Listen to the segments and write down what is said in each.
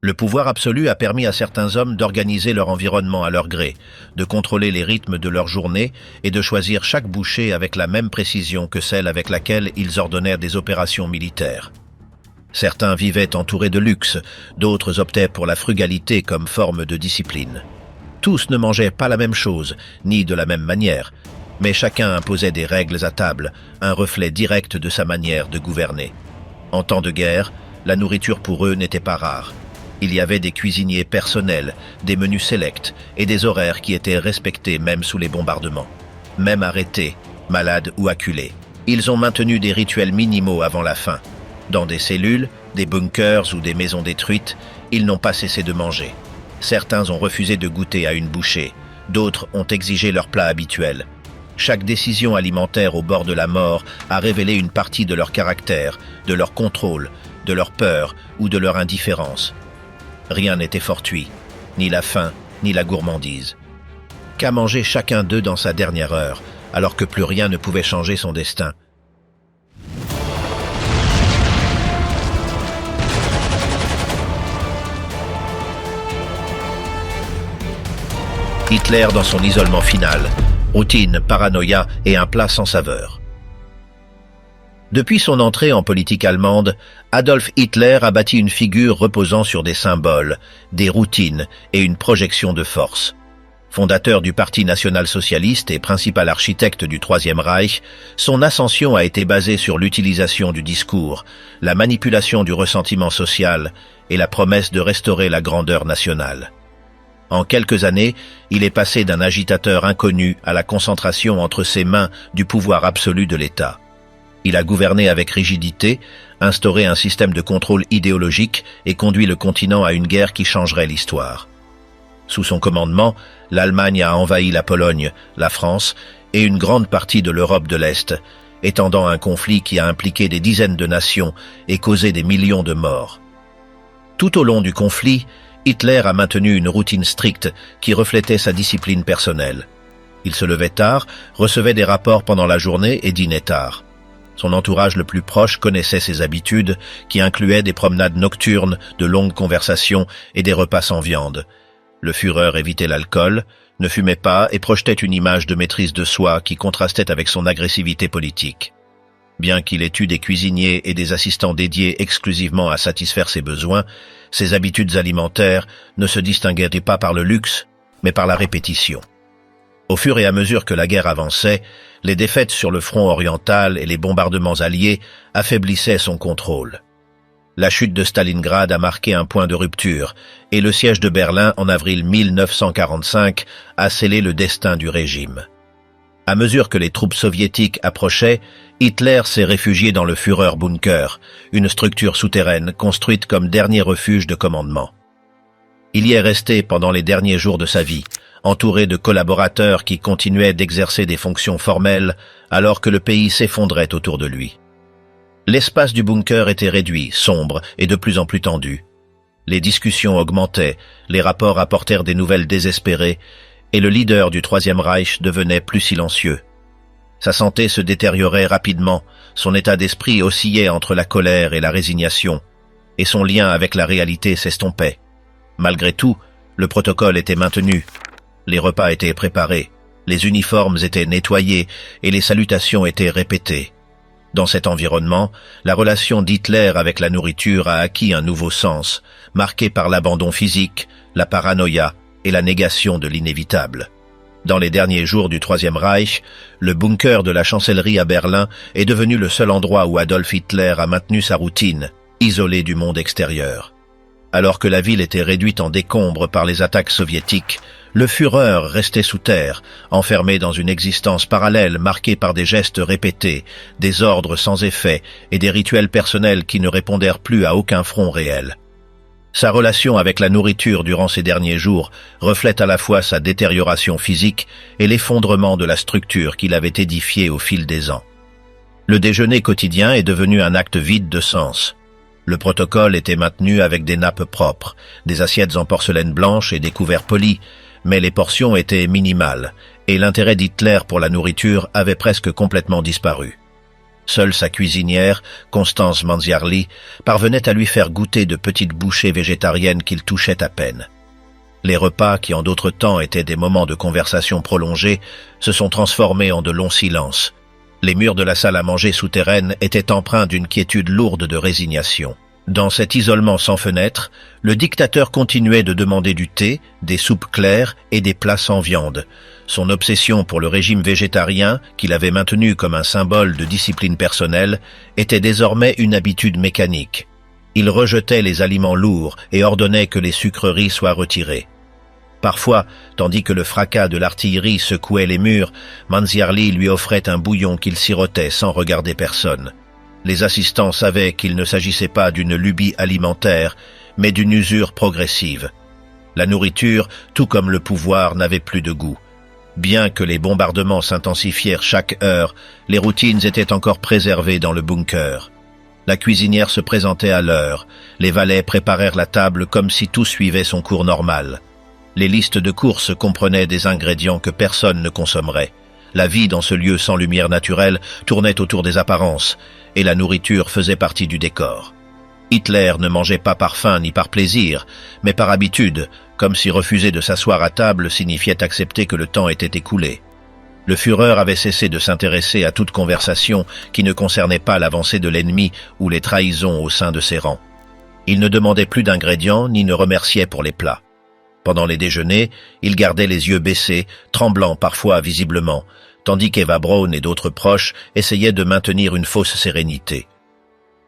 Le pouvoir absolu a permis à certains hommes d'organiser leur environnement à leur gré, de contrôler les rythmes de leur journée et de choisir chaque bouchée avec la même précision que celle avec laquelle ils ordonnèrent des opérations militaires. Certains vivaient entourés de luxe, d'autres optaient pour la frugalité comme forme de discipline. Tous ne mangeaient pas la même chose, ni de la même manière, mais chacun imposait des règles à table, un reflet direct de sa manière de gouverner. En temps de guerre, la nourriture pour eux n'était pas rare. Il y avait des cuisiniers personnels, des menus sélects et des horaires qui étaient respectés même sous les bombardements. Même arrêtés, malades ou acculés, ils ont maintenu des rituels minimaux avant la faim. Dans des cellules, des bunkers ou des maisons détruites, ils n'ont pas cessé de manger. Certains ont refusé de goûter à une bouchée, d'autres ont exigé leur plat habituel. Chaque décision alimentaire au bord de la mort a révélé une partie de leur caractère, de leur contrôle, de leur peur ou de leur indifférence. Rien n'était fortuit, ni la faim, ni la gourmandise. Qu'a mangé chacun d'eux dans sa dernière heure, alors que plus rien ne pouvait changer son destin? Hitler dans son isolement final, routine, paranoïa et un plat sans saveur. Depuis son entrée en politique allemande, Adolf Hitler a bâti une figure reposant sur des symboles, des routines et une projection de force. Fondateur du Parti national-socialiste et principal architecte du Troisième Reich, son ascension a été basée sur l'utilisation du discours, la manipulation du ressentiment social et la promesse de restaurer la grandeur nationale. En quelques années, il est passé d'un agitateur inconnu à la concentration entre ses mains du pouvoir absolu de l'État. Il a gouverné avec rigidité, instauré un système de contrôle idéologique et conduit le continent à une guerre qui changerait l'histoire. Sous son commandement, l'Allemagne a envahi la Pologne, la France et une grande partie de l'Europe de l'Est, étendant un conflit qui a impliqué des dizaines de nations et causé des millions de morts. Tout au long du conflit, Hitler a maintenu une routine stricte qui reflétait sa discipline personnelle. Il se levait tard, recevait des rapports pendant la journée et dînait tard. Son entourage le plus proche connaissait ses habitudes, qui incluaient des promenades nocturnes, de longues conversations et des repas sans viande. Le Führer évitait l'alcool, ne fumait pas et projetait une image de maîtrise de soi qui contrastait avec son agressivité politique. Bien qu'il ait eu des cuisiniers et des assistants dédiés exclusivement à satisfaire ses besoins, ses habitudes alimentaires ne se distinguaient pas par le luxe, mais par la répétition. Au fur et à mesure que la guerre avançait, les défaites sur le front oriental et les bombardements alliés affaiblissaient son contrôle. La chute de Stalingrad a marqué un point de rupture, et le siège de Berlin en avril 1945 a scellé le destin du régime. À mesure que les troupes soviétiques approchaient, Hitler s'est réfugié dans le Führerbunker, une structure souterraine construite comme dernier refuge de commandement. Il y est resté pendant les derniers jours de sa vie, entouré de collaborateurs qui continuaient d'exercer des fonctions formelles alors que le pays s'effondrait autour de lui. L'espace du bunker était réduit, sombre et de plus en plus tendu. Les discussions augmentaient, les rapports apportèrent des nouvelles désespérées, et le leader du Troisième Reich devenait plus silencieux. Sa santé se détériorait rapidement, son état d'esprit oscillait entre la colère et la résignation, et son lien avec la réalité s'estompait. Malgré tout, le protocole était maintenu, les repas étaient préparés, les uniformes étaient nettoyés et les salutations étaient répétées. Dans cet environnement, la relation d'Hitler avec la nourriture a acquis un nouveau sens, marqué par l'abandon physique, la paranoïa et la négation de l'inévitable. Dans les derniers jours du Troisième Reich, le bunker de la chancellerie à Berlin est devenu le seul endroit où Adolf Hitler a maintenu sa routine, isolé du monde extérieur. Alors que la ville était réduite en décombres par les attaques soviétiques, le Führer restait sous terre, enfermé dans une existence parallèle marquée par des gestes répétés, des ordres sans effet et des rituels personnels qui ne répondèrent plus à aucun front réel. Sa relation avec la nourriture durant ces derniers jours reflète à la fois sa détérioration physique et l'effondrement de la structure qu'il avait édifiée au fil des ans. Le déjeuner quotidien est devenu un acte vide de sens. Le protocole était maintenu avec des nappes propres, des assiettes en porcelaine blanche et des couverts polis, mais les portions étaient minimales, et l'intérêt d'Hitler pour la nourriture avait presque complètement disparu. Seule sa cuisinière, Constance Manziarly, parvenait à lui faire goûter de petites bouchées végétariennes qu'il touchait à peine. Les repas, qui en d'autres temps étaient des moments de conversation prolongés, se sont transformés en de longs silences. Les murs de la salle à manger souterraine étaient empreints d'une quiétude lourde de résignation. Dans cet isolement sans fenêtre, le dictateur continuait de demander du thé, des soupes claires et des plats sans viande. Son obsession pour le régime végétarien, qu'il avait maintenu comme un symbole de discipline personnelle, était désormais une habitude mécanique. Il rejetait les aliments lourds et ordonnait que les sucreries soient retirées. Parfois, tandis que le fracas de l'artillerie secouait les murs, Manziarly lui offrait un bouillon qu'il sirotait sans regarder personne. Les assistants savaient qu'il ne s'agissait pas d'une lubie alimentaire, mais d'une usure progressive. La nourriture, tout comme le pouvoir, n'avait plus de goût. Bien que les bombardements s'intensifièrent chaque heure, les routines étaient encore préservées dans le bunker. La cuisinière se présentait à l'heure, les valets préparèrent la table comme si tout suivait son cours normal. Les listes de courses comprenaient des ingrédients que personne ne consommerait. La vie dans ce lieu sans lumière naturelle tournait autour des apparences, et la nourriture faisait partie du décor. Hitler ne mangeait pas par faim ni par plaisir, mais par habitude, comme si refuser de s'asseoir à table signifiait accepter que le temps était écoulé. Le Führer avait cessé de s'intéresser à toute conversation qui ne concernait pas l'avancée de l'ennemi ou les trahisons au sein de ses rangs. Il ne demandait plus d'ingrédients ni ne remerciait pour les plats. Pendant les déjeuners, il gardait les yeux baissés, tremblant parfois visiblement, tandis qu'Eva Braun et d'autres proches essayaient de maintenir une fausse sérénité.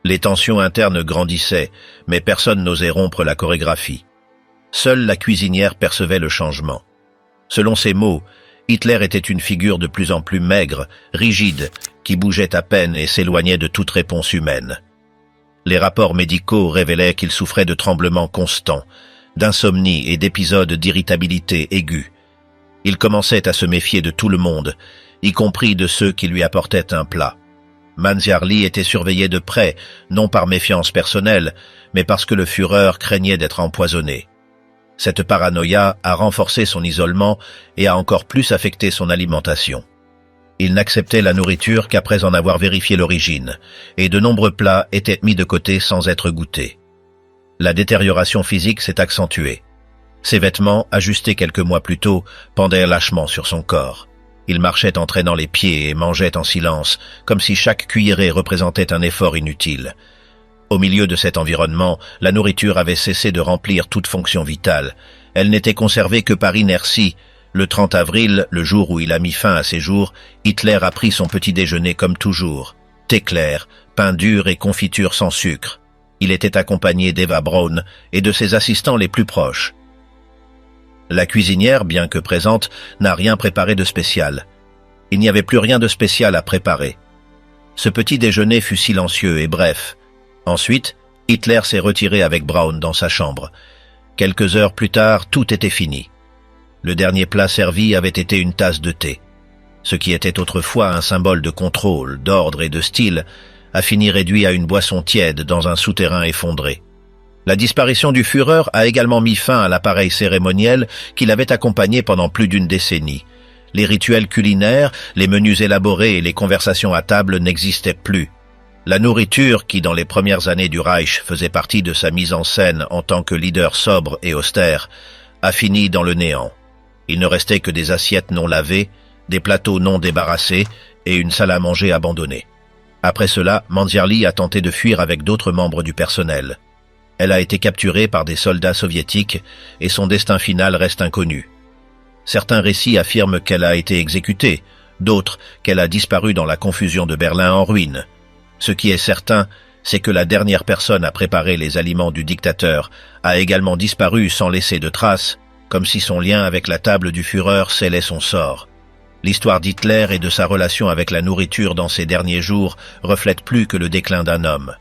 Les tensions internes grandissaient, mais personne n'osait rompre la chorégraphie. Seule la cuisinière percevait le changement. Selon ses mots, Hitler était une figure de plus en plus maigre, rigide, qui bougeait à peine et s'éloignait de toute réponse humaine. Les rapports médicaux révélaient qu'il souffrait de tremblements constants, d'insomnie et d'épisodes d'irritabilité aiguë. Il commençait à se méfier de tout le monde, y compris de ceux qui lui apportaient un plat. Manziarly était surveillé de près, non par méfiance personnelle, mais parce que le Führer craignait d'être empoisonné. Cette paranoïa a renforcé son isolement et a encore plus affecté son alimentation. Il n'acceptait la nourriture qu'après en avoir vérifié l'origine, et de nombreux plats étaient mis de côté sans être goûtés. La détérioration physique s'est accentuée. Ses vêtements, ajustés quelques mois plus tôt, pendaient lâchement sur son corps. Il marchait en traînant les pieds et mangeait en silence, comme si chaque cuillerée représentait un effort inutile. Au milieu de cet environnement, la nourriture avait cessé de remplir toute fonction vitale. Elle n'était conservée que par inertie. Le 30 avril, le jour où il a mis fin à ses jours, Hitler a pris son petit déjeuner comme toujours. Thé clair, pain dur et confiture sans sucre. Il était accompagné d'Eva Braun et de ses assistants les plus proches. La cuisinière, bien que présente, n'a rien préparé de spécial. Il n'y avait plus rien de spécial à préparer. Ce petit déjeuner fut silencieux et bref. Ensuite, Hitler s'est retiré avec Braun dans sa chambre. Quelques heures plus tard, tout était fini. Le dernier plat servi avait été une tasse de thé. Ce qui était autrefois un symbole de contrôle, d'ordre et de style, a fini réduit à une boisson tiède dans un souterrain effondré. La disparition du Führer a également mis fin à l'appareil cérémoniel qui l'avait accompagné pendant plus d'une décennie. Les rituels culinaires, les menus élaborés et les conversations à table n'existaient plus. La nourriture, qui dans les premières années du Reich faisait partie de sa mise en scène en tant que leader sobre et austère, a fini dans le néant. Il ne restait que des assiettes non lavées, des plateaux non débarrassés et une salle à manger abandonnée. Après cela, Manziarly a tenté de fuir avec d'autres membres du personnel. Elle a été capturée par des soldats soviétiques et son destin final reste inconnu. Certains récits affirment qu'elle a été exécutée, d'autres qu'elle a disparu dans la confusion de Berlin en ruine. Ce qui est certain, c'est que la dernière personne à préparer les aliments du dictateur a également disparu sans laisser de traces, comme si son lien avec la table du Führer scellait son sort. L'histoire d'Hitler et de sa relation avec la nourriture dans ses derniers jours reflète plus que le déclin d'un homme.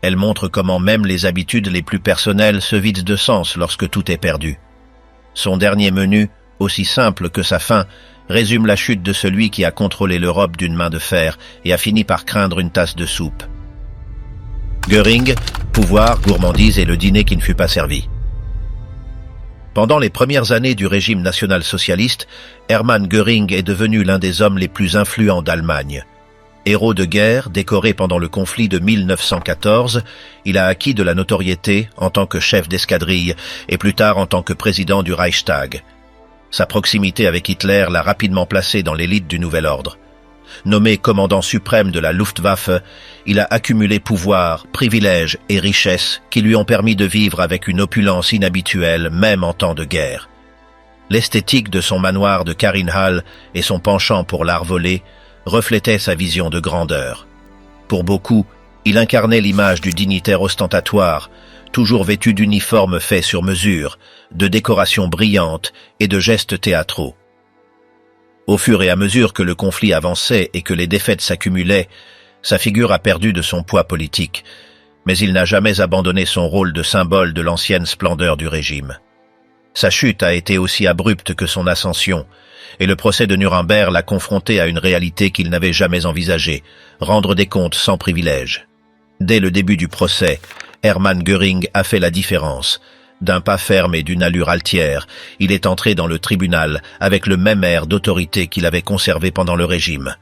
Elle montre comment même les habitudes les plus personnelles se vident de sens lorsque tout est perdu. Son dernier menu, aussi simple que sa fin, résume la chute de celui qui a contrôlé l'Europe d'une main de fer et a fini par craindre une tasse de soupe. Göring, pouvoir, gourmandise et le dîner qui ne fut pas servi. Pendant les premières années du régime national-socialiste, Hermann Göring est devenu l'un des hommes les plus influents d'Allemagne. Héros de guerre, décoré pendant le conflit de 1914, il a acquis de la notoriété en tant que chef d'escadrille et plus tard en tant que président du Reichstag. Sa proximité avec Hitler l'a rapidement placé dans l'élite du Nouvel Ordre. Nommé commandant suprême de la Luftwaffe, il a accumulé pouvoir, privilèges et richesses qui lui ont permis de vivre avec une opulence inhabituelle même en temps de guerre. L'esthétique de son manoir de Karinhal et son penchant pour l'art volé reflétaient sa vision de grandeur. Pour beaucoup, il incarnait l'image du dignitaire ostentatoire, toujours vêtu d'uniformes faits sur mesure, de décorations brillantes et de gestes théâtraux. Au fur et à mesure que le conflit avançait et que les défaites s'accumulaient, sa figure a perdu de son poids politique, mais il n'a jamais abandonné son rôle de symbole de l'ancienne splendeur du régime. Sa chute a été aussi abrupte que son ascension, et le procès de Nuremberg l'a confronté à une réalité qu'il n'avait jamais envisagée, rendre des comptes sans privilège. Dès le début du procès, Hermann Göring a fait la différence. D'un pas ferme et d'une allure altière, il est entré dans le tribunal avec le même air d'autorité qu'il avait conservé pendant le régime.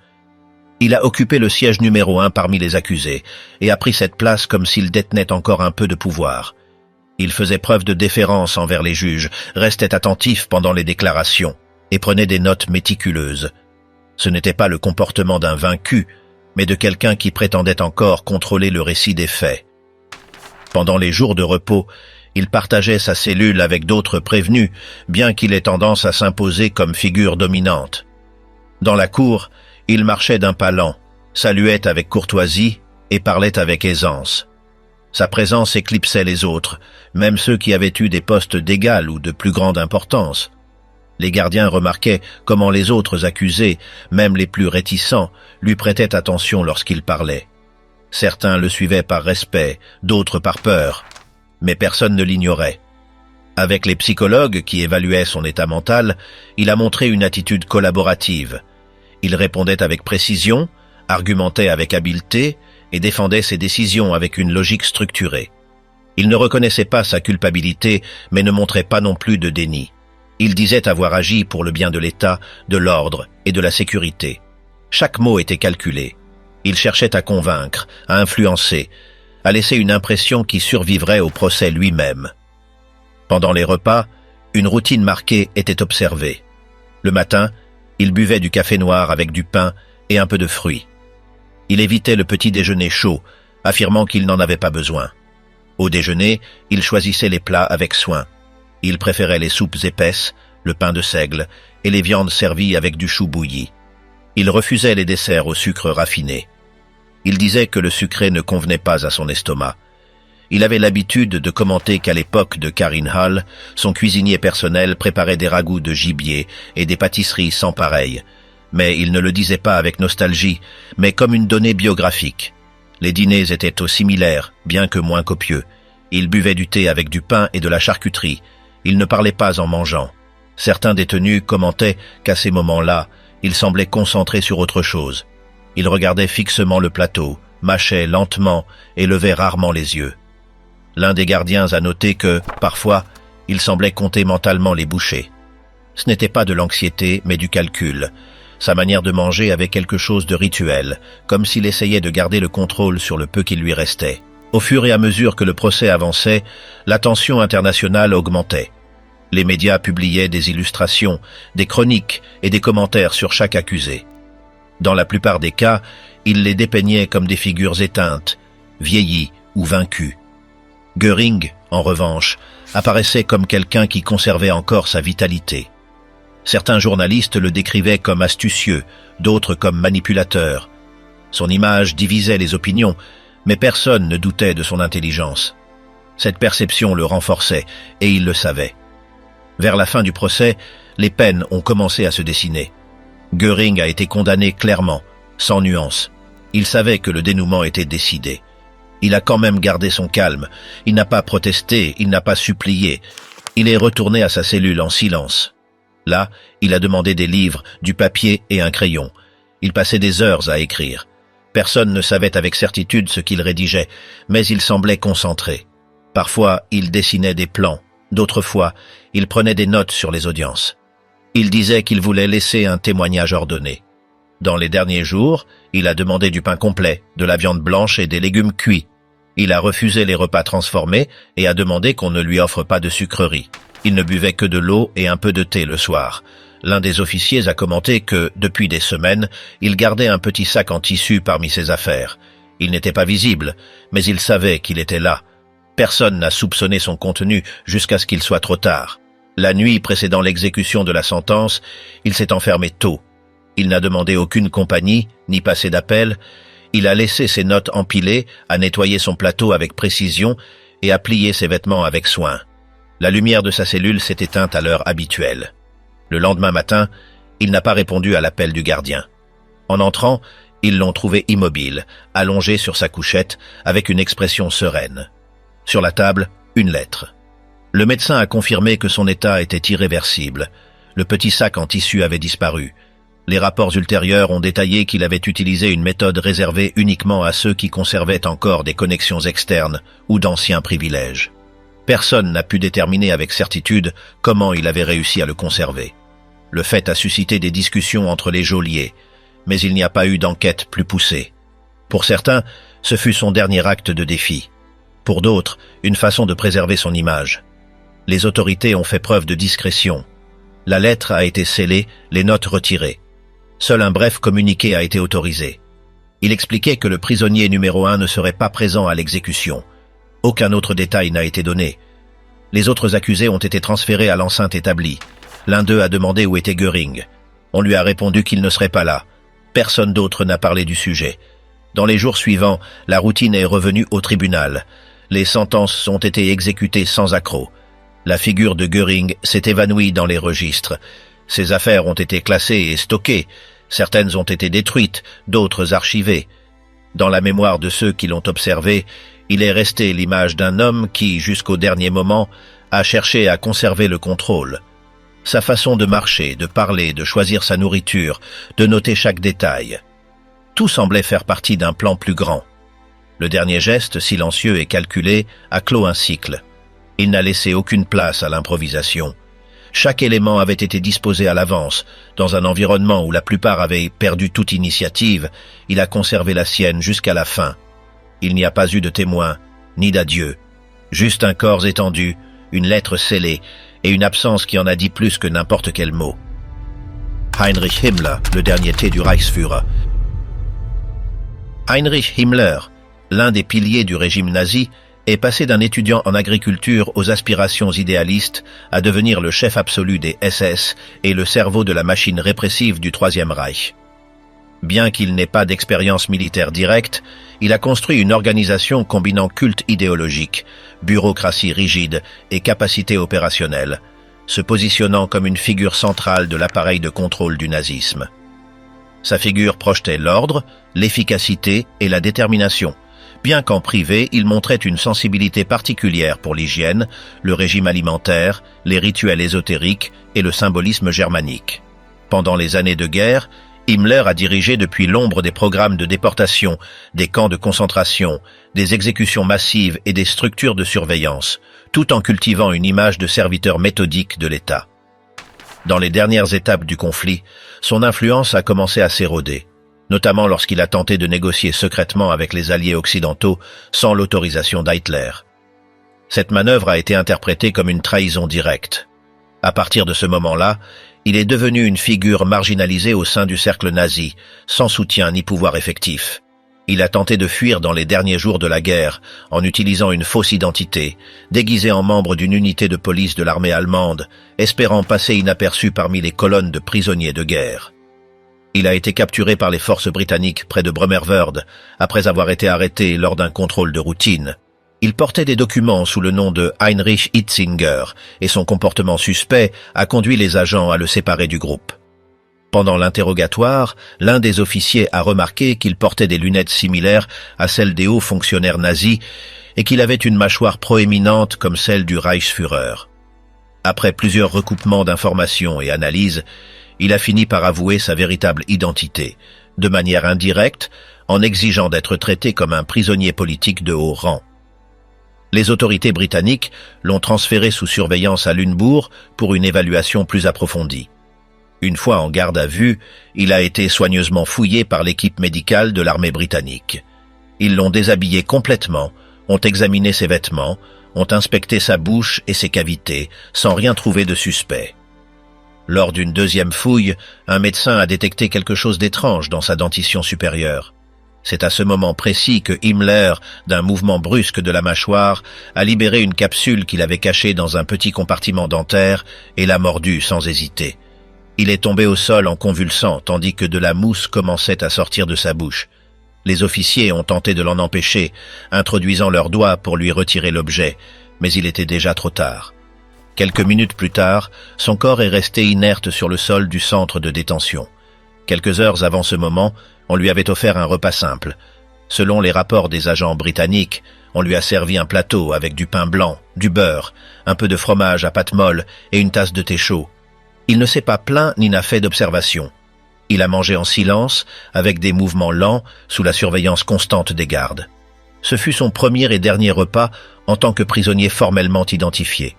Il a occupé le siège numéro 1 parmi les accusés et a pris cette place comme s'il détenait encore un peu de pouvoir. Il faisait preuve de déférence envers les juges, restait attentif pendant les déclarations et prenait des notes méticuleuses. Ce n'était pas le comportement d'un vaincu, mais de quelqu'un qui prétendait encore contrôler le récit des faits. Pendant les jours de repos, il partageait sa cellule avec d'autres prévenus, bien qu'il ait tendance à s'imposer comme figure dominante. Dans la cour, il marchait d'un pas lent, saluait avec courtoisie et parlait avec aisance. Sa présence éclipsait les autres, même ceux qui avaient eu des postes d'égale ou de plus grande importance. Les gardiens remarquaient comment les autres accusés, même les plus réticents, lui prêtaient attention lorsqu'il parlait. Certains le suivaient par respect, d'autres par peur, mais personne ne l'ignorait. Avec les psychologues qui évaluaient son état mental, il a montré une attitude collaborative. Il répondait avec précision, argumentait avec habileté et défendait ses décisions avec une logique structurée. Il ne reconnaissait pas sa culpabilité, mais ne montrait pas non plus de déni. Il disait avoir agi pour le bien de l'État, de l'ordre et de la sécurité. Chaque mot était calculé. Il cherchait à convaincre, à influencer, à laisser une impression qui survivrait au procès lui-même. Pendant les repas, une routine marquée était observée. Le matin, il buvait du café noir avec du pain et un peu de fruits. Il évitait le petit déjeuner chaud, affirmant qu'il n'en avait pas besoin. Au déjeuner, il choisissait les plats avec soin. Il préférait les soupes épaisses, le pain de seigle et les viandes servies avec du chou bouilli. Il refusait les desserts au sucre raffiné. Il disait que le sucré ne convenait pas à son estomac. Il avait l'habitude de commenter qu'à l'époque de Karinhal, son cuisinier personnel préparait des ragoûts de gibier et des pâtisseries sans pareil. Mais il ne le disait pas avec nostalgie, mais comme une donnée biographique. Les dîners étaient similaires, bien que moins copieux. Il buvait du thé avec du pain et de la charcuterie. Il ne parlait pas en mangeant. Certains détenus commentaient qu'à ces moments-là, il semblait concentré sur autre chose. Il regardait fixement le plateau, mâchait lentement et levait rarement les yeux. L'un des gardiens a noté que, parfois, il semblait compter mentalement les bouchées. Ce n'était pas de l'anxiété, mais du calcul. Sa manière de manger avait quelque chose de rituel, comme s'il essayait de garder le contrôle sur le peu qui lui restait. Au fur et à mesure que le procès avançait, l'attention internationale augmentait. Les médias publiaient des illustrations, des chroniques et des commentaires sur chaque accusé. Dans la plupart des cas, il les dépeignait comme des figures éteintes, vieillies ou vaincues. Göring, en revanche, apparaissait comme quelqu'un qui conservait encore sa vitalité. Certains journalistes le décrivaient comme astucieux, d'autres comme manipulateur. Son image divisait les opinions, mais personne ne doutait de son intelligence. Cette perception le renforçait, et il le savait. Vers la fin du procès, les peines ont commencé à se dessiner. Göring a été condamné clairement, sans nuance. Il savait que le dénouement était décidé. Il a quand même gardé son calme. Il n'a pas protesté, il n'a pas supplié. Il est retourné à sa cellule en silence. Là, il a demandé des livres, du papier et un crayon. Il passait des heures à écrire. Personne ne savait avec certitude ce qu'il rédigeait, mais il semblait concentré. Parfois, il dessinait des plans. D'autres fois, il prenait des notes sur les audiences. Il disait qu'il voulait laisser un témoignage ordonné. Dans les derniers jours, il a demandé du pain complet, de la viande blanche et des légumes cuits. Il a refusé les repas transformés et a demandé qu'on ne lui offre pas de sucreries. Il ne buvait que de l'eau et un peu de thé le soir. L'un des officiers a commenté que, depuis des semaines, il gardait un petit sac en tissu parmi ses affaires. Il n'était pas visible, mais il savait qu'il était là. Personne n'a soupçonné son contenu jusqu'à ce qu'il soit trop tard. La nuit précédant l'exécution de la sentence, il s'est enfermé tôt. Il n'a demandé aucune compagnie, ni passé d'appel. Il a laissé ses notes empilées, a nettoyé son plateau avec précision et a plié ses vêtements avec soin. La lumière de sa cellule s'est éteinte à l'heure habituelle. Le lendemain matin, il n'a pas répondu à l'appel du gardien. En entrant, ils l'ont trouvé immobile, allongé sur sa couchette, avec une expression sereine. Sur la table, une lettre. Le médecin a confirmé que son état était irréversible. Le petit sac en tissu avait disparu. Les rapports ultérieurs ont détaillé qu'il avait utilisé une méthode réservée uniquement à ceux qui conservaient encore des connexions externes ou d'anciens privilèges. Personne n'a pu déterminer avec certitude comment il avait réussi à le conserver. Le fait a suscité des discussions entre les geôliers, mais il n'y a pas eu d'enquête plus poussée. Pour certains, ce fut son dernier acte de défi. Pour d'autres, une façon de préserver son image. Les autorités ont fait preuve de discrétion. La lettre a été scellée, les notes retirées. Seul un bref communiqué a été autorisé. Il expliquait que le prisonnier numéro 1 ne serait pas présent à l'exécution. Aucun autre détail n'a été donné. Les autres accusés ont été transférés à l'enceinte établie. L'un d'eux a demandé où était Göring. On lui a répondu qu'il ne serait pas là. Personne d'autre n'a parlé du sujet. Dans les jours suivants, la routine est revenue au tribunal. Les sentences ont été exécutées sans accroc. La figure de Göring s'est évanouie dans les registres. Ses affaires ont été classées et stockées. Certaines ont été détruites, d'autres archivées. Dans la mémoire de ceux qui l'ont observé, il est resté l'image d'un homme qui, jusqu'au dernier moment, a cherché à conserver le contrôle. Sa façon de marcher, de parler, de choisir sa nourriture, de noter chaque détail. Tout semblait faire partie d'un plan plus grand. Le dernier geste, silencieux et calculé, a clos un cycle. Il n'a laissé aucune place à l'improvisation. Chaque élément avait été disposé à l'avance. Dans un environnement où la plupart avaient perdu toute initiative, il a conservé la sienne jusqu'à la fin. Il n'y a pas eu de témoin, ni d'adieu. Juste un corps étendu, une lettre scellée, et une absence qui en a dit plus que n'importe quel mot. Heinrich Himmler, le dernier T du Reichsführer. Heinrich Himmler, l'un des piliers du régime nazi, est passé d'un étudiant en agriculture aux aspirations idéalistes à devenir le chef absolu des SS et le cerveau de la machine répressive du Troisième Reich. Bien qu'il n'ait pas d'expérience militaire directe, il a construit une organisation combinant culte idéologique, bureaucratie rigide et capacité opérationnelle, se positionnant comme une figure centrale de l'appareil de contrôle du nazisme. Sa figure projetait l'ordre, l'efficacité et la détermination, bien qu'en privé, il montrait une sensibilité particulière pour l'hygiène, le régime alimentaire, les rituels ésotériques et le symbolisme germanique. Pendant les années de guerre, Himmler a dirigé depuis l'ombre des programmes de déportation, des camps de concentration, des exécutions massives et des structures de surveillance, tout en cultivant une image de serviteur méthodique de l'État. Dans les dernières étapes du conflit, son influence a commencé à s'éroder, notamment lorsqu'il a tenté de négocier secrètement avec les alliés occidentaux sans l'autorisation d'Hitler. Cette manœuvre a été interprétée comme une trahison directe. À partir de ce moment-là, il est devenu une figure marginalisée au sein du cercle nazi, sans soutien ni pouvoir effectif. Il a tenté de fuir dans les derniers jours de la guerre, en utilisant une fausse identité, déguisé en membre d'une unité de police de l'armée allemande, espérant passer inaperçu parmi les colonnes de prisonniers de guerre. Il a été capturé par les forces britanniques près de Bremervörde, après avoir été arrêté lors d'un contrôle de routine. Il portait des documents sous le nom de Heinrich Hitzinger, et son comportement suspect a conduit les agents à le séparer du groupe. Pendant l'interrogatoire, l'un des officiers a remarqué qu'il portait des lunettes similaires à celles des hauts fonctionnaires nazis et qu'il avait une mâchoire proéminente comme celle du Reichsführer. Après plusieurs recoupements d'informations et analyses, il a fini par avouer sa véritable identité, de manière indirecte, en exigeant d'être traité comme un prisonnier politique de haut rang. Les autorités britanniques l'ont transféré sous surveillance à Lunebourg pour une évaluation plus approfondie. Une fois en garde à vue, il a été soigneusement fouillé par l'équipe médicale de l'armée britannique. Ils l'ont déshabillé complètement, ont examiné ses vêtements, ont inspecté sa bouche et ses cavités, sans rien trouver de suspect. Lors d'une deuxième fouille, un médecin a détecté quelque chose d'étrange dans sa dentition supérieure. C'est à ce moment précis que Himmler, d'un mouvement brusque de la mâchoire, a libéré une capsule qu'il avait cachée dans un petit compartiment dentaire et l'a mordue sans hésiter. Il est tombé au sol en convulsant, tandis que de la mousse commençait à sortir de sa bouche. Les officiers ont tenté de l'en empêcher, introduisant leurs doigts pour lui retirer l'objet, mais il était déjà trop tard. Quelques minutes plus tard, son corps est resté inerte sur le sol du centre de détention. Quelques heures avant ce moment, on lui avait offert un repas simple. Selon les rapports des agents britanniques, on lui a servi un plateau avec du pain blanc, du beurre, un peu de fromage à pâte molle et une tasse de thé chaud. Il ne s'est pas plaint ni n'a fait d'observation. Il a mangé en silence, avec des mouvements lents, sous la surveillance constante des gardes. Ce fut son premier et dernier repas en tant que prisonnier formellement identifié.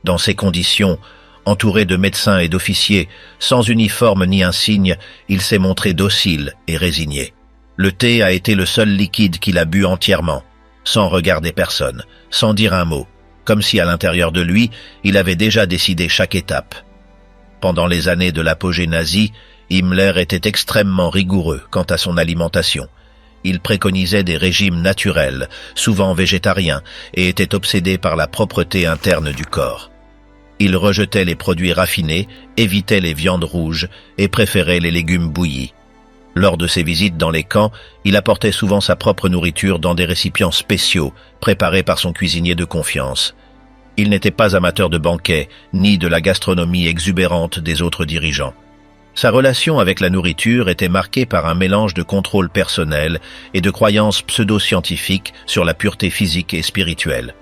Dans ces conditions, entouré de médecins et d'officiers, sans uniforme ni insigne, il s'est montré docile et résigné. Le thé a été le seul liquide qu'il a bu entièrement, sans regarder personne, sans dire un mot, comme si à l'intérieur de lui, il avait déjà décidé chaque étape. Pendant les années de l'apogée nazie, Himmler était extrêmement rigoureux quant à son alimentation. Il préconisait des régimes naturels, souvent végétariens, et était obsédé par la propreté interne du corps. Il rejetait les produits raffinés, évitait les viandes rouges et préférait les légumes bouillis. Lors de ses visites dans les camps, il apportait souvent sa propre nourriture dans des récipients spéciaux, préparés par son cuisinier de confiance. Il n'était pas amateur de banquets, ni de la gastronomie exubérante des autres dirigeants. Sa relation avec la nourriture était marquée par un mélange de contrôle personnel et de croyances pseudo-scientifiques sur la pureté physique et spirituelle.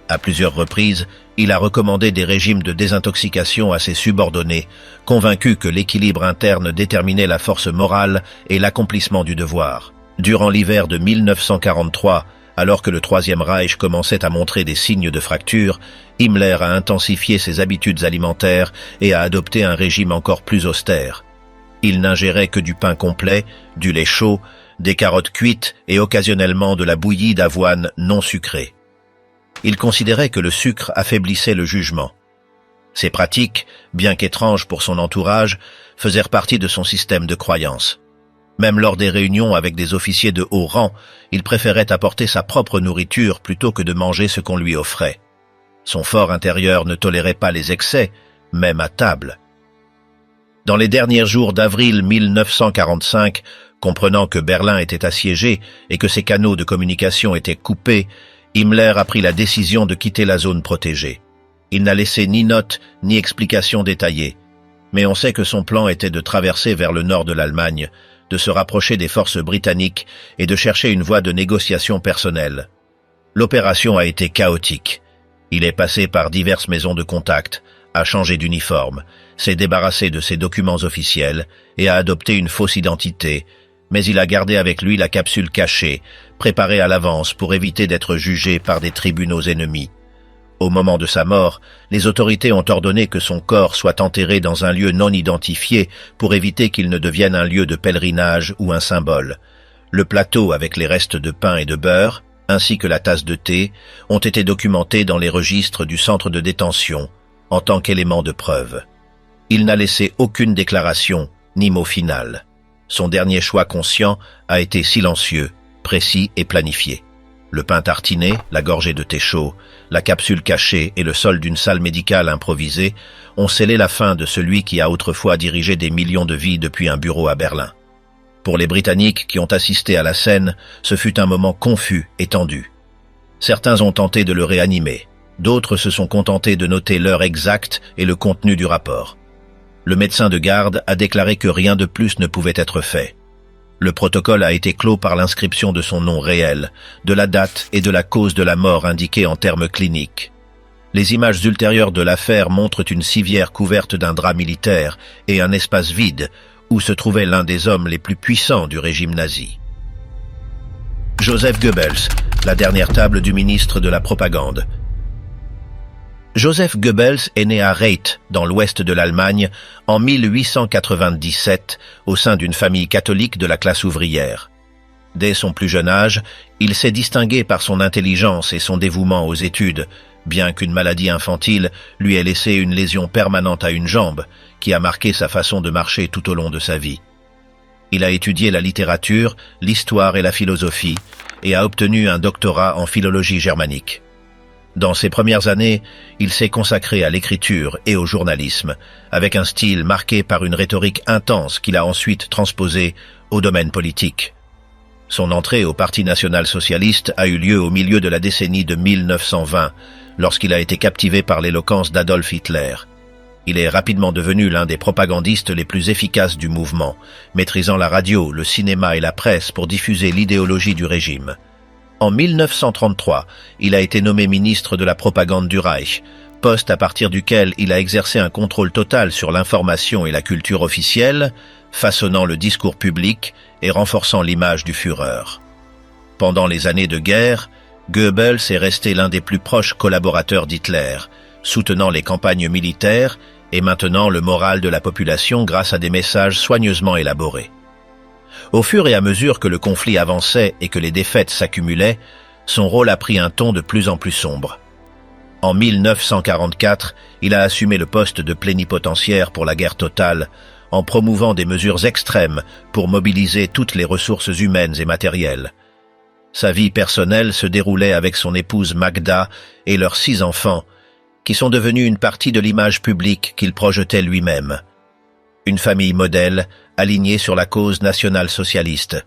À plusieurs reprises, il a recommandé des régimes de désintoxication à ses subordonnés, convaincu que l'équilibre interne déterminait la force morale et l'accomplissement du devoir. Durant l'hiver de 1943, alors que le Troisième Reich commençait à montrer des signes de fracture, Himmler a intensifié ses habitudes alimentaires et a adopté un régime encore plus austère. Il n'ingérait que du pain complet, du lait chaud, des carottes cuites et occasionnellement de la bouillie d'avoine non sucrée. Il considérait que le sucre affaiblissait le jugement. Ces pratiques, bien qu'étranges pour son entourage, faisaient partie de son système de croyance. Même lors des réunions avec des officiers de haut rang, il préférait apporter sa propre nourriture plutôt que de manger ce qu'on lui offrait. Son fort intérieur ne tolérait pas les excès, même à table. Dans les derniers jours d'avril 1945, comprenant que Berlin était assiégé et que ses canaux de communication étaient coupés, Himmler a pris la décision de quitter la zone protégée. Il n'a laissé ni notes ni explications détaillées, mais on sait que son plan était de traverser vers le nord de l'Allemagne, de se rapprocher des forces britanniques et de chercher une voie de négociation personnelle. L'opération a été chaotique. Il est passé par diverses maisons de contact, a changé d'uniforme, s'est débarrassé de ses documents officiels et a adopté une fausse identité, mais il a gardé avec lui la capsule cachée, préparée à l'avance pour éviter d'être jugé par des tribunaux ennemis. Au moment de sa mort, les autorités ont ordonné que son corps soit enterré dans un lieu non identifié pour éviter qu'il ne devienne un lieu de pèlerinage ou un symbole. Le plateau avec les restes de pain et de beurre, ainsi que la tasse de thé, ont été documentés dans les registres du centre de détention, en tant qu'élément de preuve. Il n'a laissé aucune déclaration, ni mot final. Son dernier choix conscient a été silencieux, précis et planifié. Le pain tartiné, la gorgée de thé chaud, la capsule cachée et le sol d'une salle médicale improvisée ont scellé la fin de celui qui a autrefois dirigé des millions de vies depuis un bureau à Berlin. Pour les Britanniques qui ont assisté à la scène, ce fut un moment confus et tendu. Certains ont tenté de le réanimer, d'autres se sont contentés de noter l'heure exacte et le contenu du rapport. Le médecin de garde a déclaré que rien de plus ne pouvait être fait. Le protocole a été clos par l'inscription de son nom réel, de la date et de la cause de la mort indiquée en termes cliniques. Les images ultérieures de l'affaire montrent une civière couverte d'un drap militaire et un espace vide où se trouvait l'un des hommes les plus puissants du régime nazi. Joseph Goebbels, la dernière table du ministre de la Propagande. Joseph Goebbels est né à Reit, dans l'ouest de l'Allemagne, en 1897, au sein d'une famille catholique de la classe ouvrière. Dès son plus jeune âge, il s'est distingué par son intelligence et son dévouement aux études, bien qu'une maladie infantile lui ait laissé une lésion permanente à une jambe, qui a marqué sa façon de marcher tout au long de sa vie. Il a étudié la littérature, l'histoire et la philosophie, et a obtenu un doctorat en philologie germanique. Dans ses premières années, il s'est consacré à l'écriture et au journalisme, avec un style marqué par une rhétorique intense qu'il a ensuite transposée au domaine politique. Son entrée au Parti national-socialiste a eu lieu au milieu de la décennie de 1920, lorsqu'il a été captivé par l'éloquence d'Adolf Hitler. Il est rapidement devenu l'un des propagandistes les plus efficaces du mouvement, maîtrisant la radio, le cinéma et la presse pour diffuser l'idéologie du régime. En 1933, il a été nommé ministre de la propagande du Reich, poste à partir duquel il a exercé un contrôle total sur l'information et la culture officielle, façonnant le discours public et renforçant l'image du Führer. Pendant les années de guerre, Goebbels est resté l'un des plus proches collaborateurs d'Hitler, soutenant les campagnes militaires et maintenant le moral de la population grâce à des messages soigneusement élaborés. Au fur et à mesure que le conflit avançait et que les défaites s'accumulaient, son rôle a pris un ton de plus en plus sombre. En 1944, il a assumé le poste de plénipotentiaire pour la guerre totale, en promouvant des mesures extrêmes pour mobiliser toutes les ressources humaines et matérielles. Sa vie personnelle se déroulait avec son épouse Magda et leurs 6 enfants, qui sont devenus une partie de l'image publique qu'il projetait lui-même. Une famille modèle, alignée sur la cause nationale-socialiste.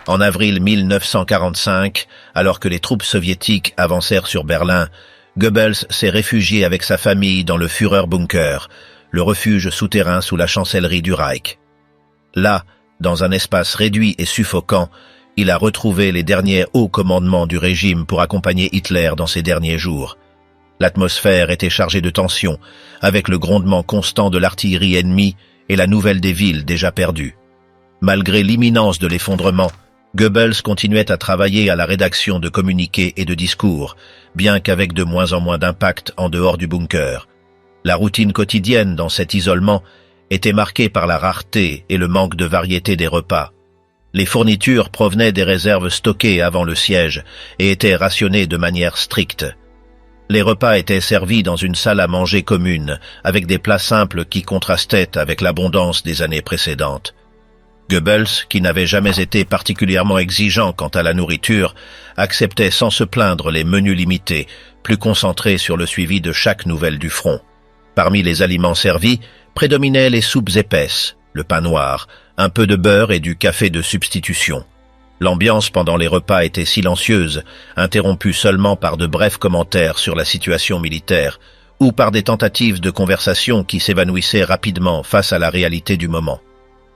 En avril 1945, alors que les troupes soviétiques avancèrent sur Berlin, Goebbels s'est réfugié avec sa famille dans le Führerbunker, le refuge souterrain sous la chancellerie du Reich. Là, dans un espace réduit et suffocant, il a retrouvé les derniers hauts commandements du régime pour accompagner Hitler dans ses derniers jours. L'atmosphère était chargée de tension, avec le grondement constant de l'artillerie ennemie et la nouvelle des villes déjà perdues. Malgré l'imminence de l'effondrement, Goebbels continuait à travailler à la rédaction de communiqués et de discours, bien qu'avec de moins en moins d'impact en dehors du bunker. La routine quotidienne dans cet isolement était marquée par la rareté et le manque de variété des repas. Les fournitures provenaient des réserves stockées avant le siège et étaient rationnées de manière stricte. Les repas étaient servis dans une salle à manger commune, avec des plats simples qui contrastaient avec l'abondance des années précédentes. Goebbels, qui n'avait jamais été particulièrement exigeant quant à la nourriture, acceptait sans se plaindre les menus limités, plus concentrés sur le suivi de chaque nouvelle du front. Parmi les aliments servis, prédominaient les soupes épaisses, le pain noir, un peu de beurre et du café de substitution. L'ambiance pendant les repas était silencieuse, interrompue seulement par de brefs commentaires sur la situation militaire ou par des tentatives de conversation qui s'évanouissaient rapidement face à la réalité du moment.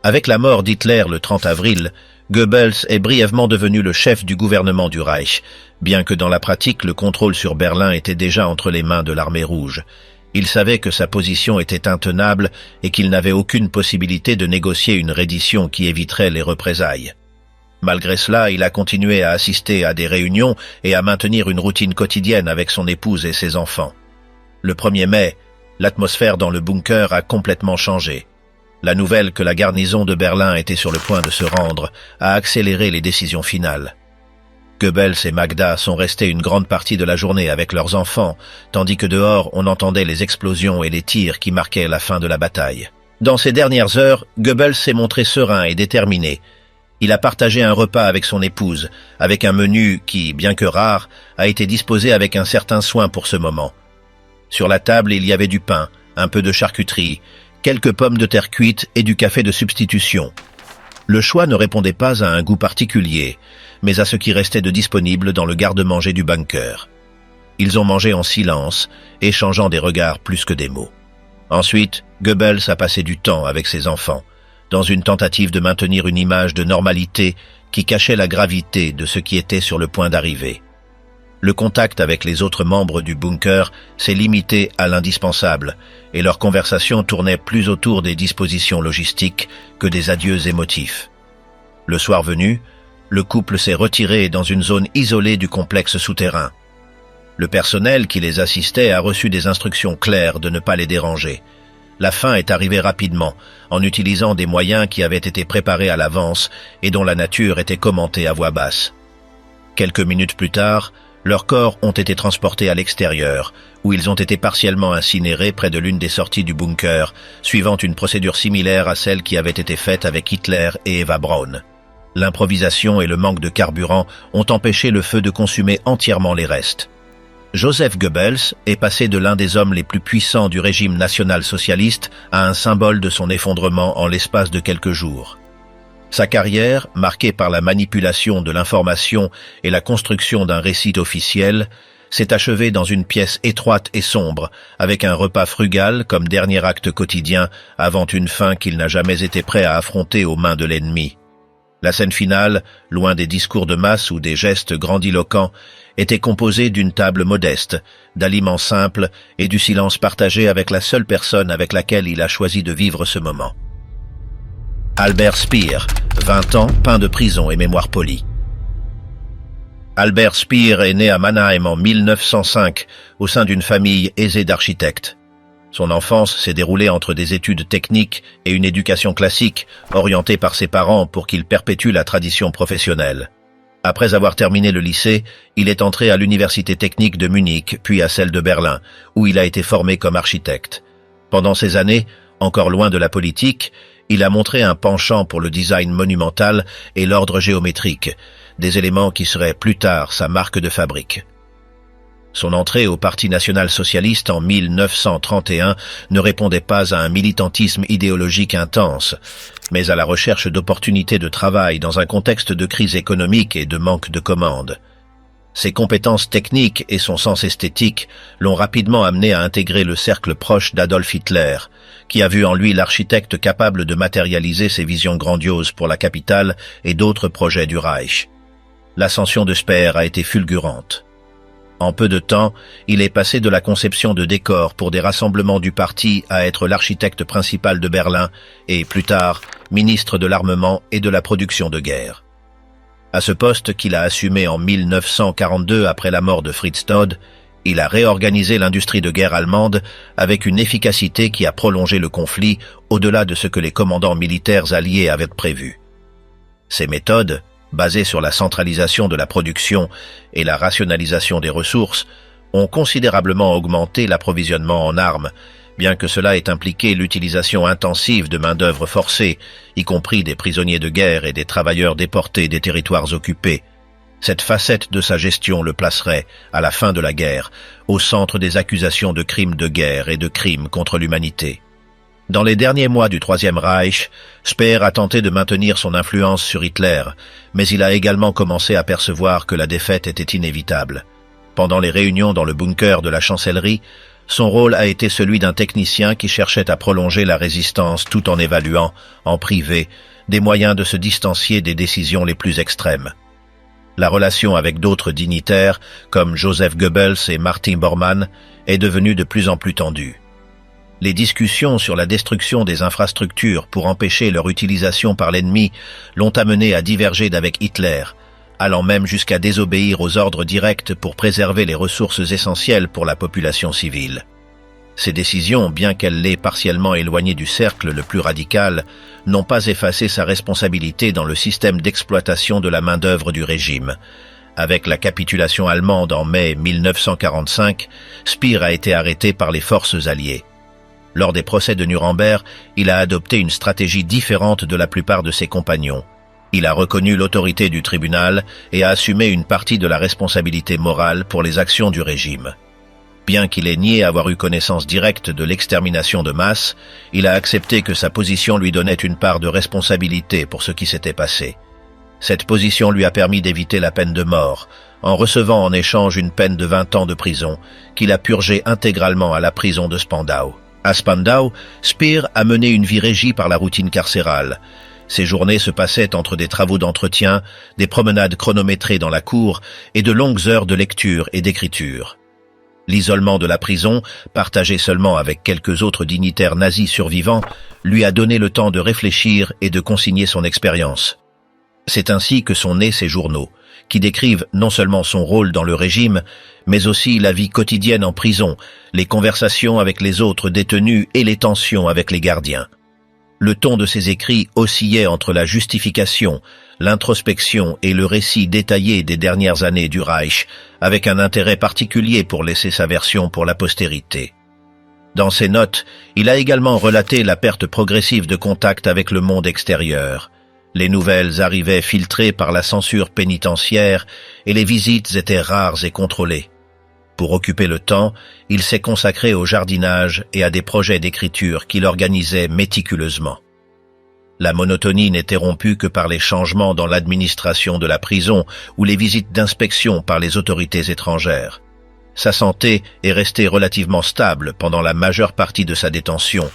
Avec la mort d'Hitler le 30 avril, Goebbels est brièvement devenu le chef du gouvernement du Reich, bien que dans la pratique le contrôle sur Berlin était déjà entre les mains de l'armée rouge. Il savait que sa position était intenable et qu'il n'avait aucune possibilité de négocier une reddition qui éviterait les représailles. Malgré cela, il a continué à assister à des réunions et à maintenir une routine quotidienne avec son épouse et ses enfants. Le 1er mai, l'atmosphère dans le bunker a complètement changé. La nouvelle que la garnison de Berlin était sur le point de se rendre a accéléré les décisions finales. Goebbels et Magda sont restés une grande partie de la journée avec leurs enfants, tandis que dehors on entendait les explosions et les tirs qui marquaient la fin de la bataille. Dans ces dernières heures, Goebbels s'est montré serein et déterminé. Il a partagé un repas avec son épouse, avec un menu qui, bien que rare, a été disposé avec un certain soin pour ce moment. Sur la table, il y avait du pain, un peu de charcuterie, quelques pommes de terre cuites et du café de substitution. Le choix ne répondait pas à un goût particulier, mais à ce qui restait de disponible dans le garde-manger du bunker. Ils ont mangé en silence, échangeant des regards plus que des mots. Ensuite, Goebbels a passé du temps avec ses enfants, dans une tentative de maintenir une image de normalité qui cachait la gravité de ce qui était sur le point d'arriver. Le contact avec les autres membres du bunker s'est limité à l'indispensable, et leur conversation tournait plus autour des dispositions logistiques que des adieux émotifs. Le soir venu, le couple s'est retiré dans une zone isolée du complexe souterrain. Le personnel qui les assistait a reçu des instructions claires de ne pas les déranger. La fin est arrivée rapidement, en utilisant des moyens qui avaient été préparés à l'avance et dont la nature était commentée à voix basse. Quelques minutes plus tard, leurs corps ont été transportés à l'extérieur, où ils ont été partiellement incinérés près de l'une des sorties du bunker, suivant une procédure similaire à celle qui avait été faite avec Hitler et Eva Braun. L'improvisation et le manque de carburant ont empêché le feu de consumer entièrement les restes. Joseph Goebbels est passé de l'un des hommes les plus puissants du régime national-socialiste à un symbole de son effondrement en l'espace de quelques jours. Sa carrière, marquée par la manipulation de l'information et la construction d'un récit officiel, s'est achevée dans une pièce étroite et sombre, avec un repas frugal comme dernier acte quotidien avant une fin qu'il n'a jamais été prêt à affronter aux mains de l'ennemi. La scène finale, loin des discours de masse ou des gestes grandiloquents, était composée d'une table modeste, d'aliments simples et du silence partagé avec la seule personne avec laquelle il a choisi de vivre ce moment. Albert Speer, 20 ans, peint de prison et mémoire polie. Albert Speer est né à Mannheim en 1905, au sein d'une famille aisée d'architectes. Son enfance s'est déroulée entre des études techniques et une éducation classique, orientée par ses parents pour qu'il perpétue la tradition professionnelle. Après avoir terminé le lycée, il est entré à l'université technique de Munich, puis à celle de Berlin, où il a été formé comme architecte. Pendant ces années, encore loin de la politique, il a montré un penchant pour le design monumental et l'ordre géométrique, des éléments qui seraient plus tard sa marque de fabrique. Son entrée au Parti national-socialiste en 1931 ne répondait pas à un militantisme idéologique intense, mais à la recherche d'opportunités de travail dans un contexte de crise économique et de manque de commandes. Ses compétences techniques et son sens esthétique l'ont rapidement amené à intégrer le cercle proche d'Adolf Hitler, qui a vu en lui l'architecte capable de matérialiser ses visions grandioses pour la capitale et d'autres projets du Reich. L'ascension de Speer a été fulgurante. En peu de temps, il est passé de la conception de décors pour des rassemblements du parti à être l'architecte principal de Berlin et, plus tard, ministre de l'armement et de la production de guerre. À ce poste qu'il a assumé en 1942 après la mort de Fritz Todt, il a réorganisé l'industrie de guerre allemande avec une efficacité qui a prolongé le conflit au-delà de ce que les commandants militaires alliés avaient prévu. Ces méthodes, basées sur la centralisation de la production et la rationalisation des ressources, ont considérablement augmenté l'approvisionnement en armes, bien que cela ait impliqué l'utilisation intensive de main-d'œuvre forcée, y compris des prisonniers de guerre et des travailleurs déportés des territoires occupés. Cette facette de sa gestion le placerait, à la fin de la guerre, au centre des accusations de crimes de guerre et de crimes contre l'humanité. Dans les derniers mois du Troisième Reich, Speer a tenté de maintenir son influence sur Hitler, mais il a également commencé à percevoir que la défaite était inévitable. Pendant les réunions dans le bunker de la chancellerie, son rôle a été celui d'un technicien qui cherchait à prolonger la résistance tout en évaluant, en privé, des moyens de se distancier des décisions les plus extrêmes. La relation avec d'autres dignitaires, comme Joseph Goebbels et Martin Bormann, est devenue de plus en plus tendue. Les discussions sur la destruction des infrastructures pour empêcher leur utilisation par l'ennemi l'ont amené à diverger d'avec Hitler, allant même jusqu'à désobéir aux ordres directs pour préserver les ressources essentielles pour la population civile. Ces décisions, bien qu'elles l'aient partiellement éloigné du cercle le plus radical, n'ont pas effacé sa responsabilité dans le système d'exploitation de la main-d'œuvre du régime. Avec la capitulation allemande en mai 1945, Speer a été arrêté par les forces alliées. Lors des procès de Nuremberg, il a adopté une stratégie différente de la plupart de ses compagnons. Il a reconnu l'autorité du tribunal et a assumé une partie de la responsabilité morale pour les actions du régime. Bien qu'il ait nié avoir eu connaissance directe de l'extermination de masse, il a accepté que sa position lui donnait une part de responsabilité pour ce qui s'était passé. Cette position lui a permis d'éviter la peine de mort, en recevant en échange une peine de 20 ans de prison, qu'il a purgée intégralement à la prison de Spandau. À Spandau, Speer a mené une vie régie par la routine carcérale. Ses journées se passaient entre des travaux d'entretien, des promenades chronométrées dans la cour et de longues heures de lecture et d'écriture. L'isolement de la prison, partagé seulement avec quelques autres dignitaires nazis survivants, lui a donné le temps de réfléchir et de consigner son expérience. C'est ainsi que sont nés ces journaux, qui décrivent non seulement son rôle dans le régime, mais aussi la vie quotidienne en prison, les conversations avec les autres détenus et les tensions avec les gardiens. Le ton de ses écrits oscillait entre la justification, l'introspection et le récit détaillé des dernières années du Reich, avec un intérêt particulier pour laisser sa version pour la postérité. Dans ses notes, il a également relaté la perte progressive de contact avec le monde extérieur. Les nouvelles arrivaient filtrées par la censure pénitentiaire et les visites étaient rares et contrôlées. Pour occuper le temps, il s'est consacré au jardinage et à des projets d'écriture qu'il organisait méticuleusement. La monotonie n'était rompue que par les changements dans l'administration de la prison ou les visites d'inspection par les autorités étrangères. Sa santé est restée relativement stable pendant la majeure partie de sa détention,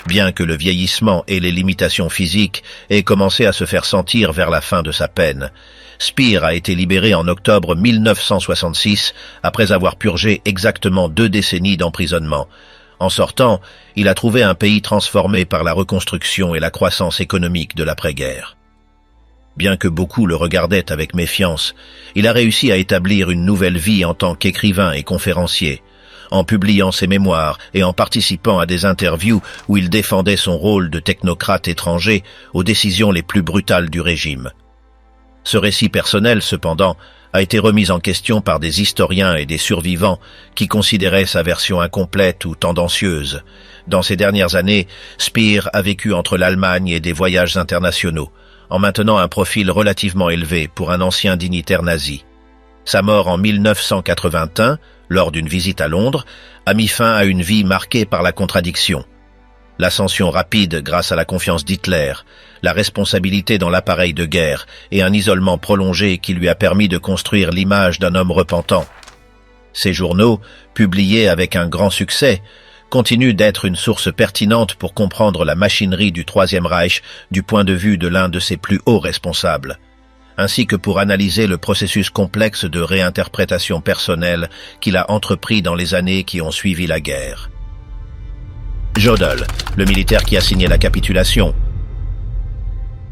bien que le vieillissement et les limitations physiques aient commencé à se faire sentir vers la fin de sa peine. Speer a été libéré en octobre 1966 après avoir purgé exactement 2 décennies d'emprisonnement. En sortant, il a trouvé un pays transformé par la reconstruction et la croissance économique de l'après-guerre. Bien que beaucoup le regardaient avec méfiance, il a réussi à établir une nouvelle vie en tant qu'écrivain et conférencier, en publiant ses mémoires et en participant à des interviews où il défendait son rôle de technocrate étranger aux décisions les plus brutales du régime. Ce récit personnel, cependant, a été remis en question par des historiens et des survivants qui considéraient sa version incomplète ou tendancieuse. Dans ces dernières années, Speer a vécu entre l'Allemagne et des voyages internationaux, en maintenant un profil relativement élevé pour un ancien dignitaire nazi. Sa mort en 1981, lors d'une visite à Londres, a mis fin à une vie marquée par la contradiction. L'ascension rapide grâce à la confiance d'Hitler, la responsabilité dans l'appareil de guerre et un isolement prolongé qui lui a permis de construire l'image d'un homme repentant. Ces journaux, publiés avec un grand succès, continuent d'être une source pertinente pour comprendre la machinerie du Troisième Reich du point de vue de l'un de ses plus hauts responsables, ainsi que pour analyser le processus complexe de réinterprétation personnelle qu'il a entrepris dans les années qui ont suivi la guerre. Jodl, le militaire qui a signé la capitulation.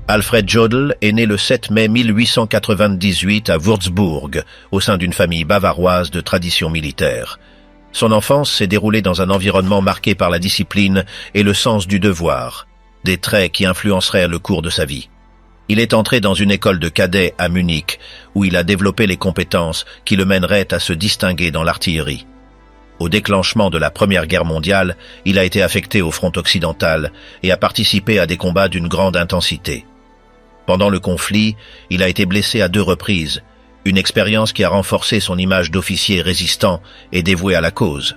Alfred Jodl est né le 7 mai 1898 à Würzburg, au sein d'une famille bavaroise de tradition militaire. Son enfance s'est déroulée dans un environnement marqué par la discipline et le sens du devoir, des traits qui influenceraient le cours de sa vie. Il est entré dans une école de cadets à Munich, où il a développé les compétences qui le mèneraient à se distinguer dans l'artillerie. Au déclenchement de la Première Guerre mondiale, il a été affecté au front occidental et a participé à des combats d'une grande intensité. Pendant le conflit, il a été blessé à 2 reprises, une expérience qui a renforcé son image d'officier résistant et dévoué à la cause.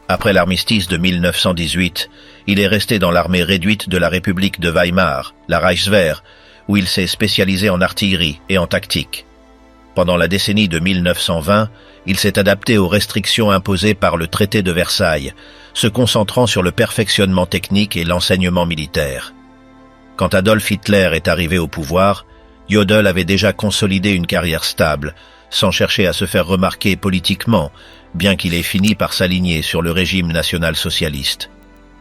Après l'armistice de 1918, il est resté dans l'armée réduite de la République de Weimar, la Reichswehr, où il s'est spécialisé en artillerie et en tactique. Pendant la décennie de 1920, il s'est adapté aux restrictions imposées par le traité de Versailles, se concentrant sur le perfectionnement technique et l'enseignement militaire. Quand Adolf Hitler est arrivé au pouvoir, Jodl avait déjà consolidé une carrière stable, sans chercher à se faire remarquer politiquement, bien qu'il ait fini par s'aligner sur le régime national-socialiste.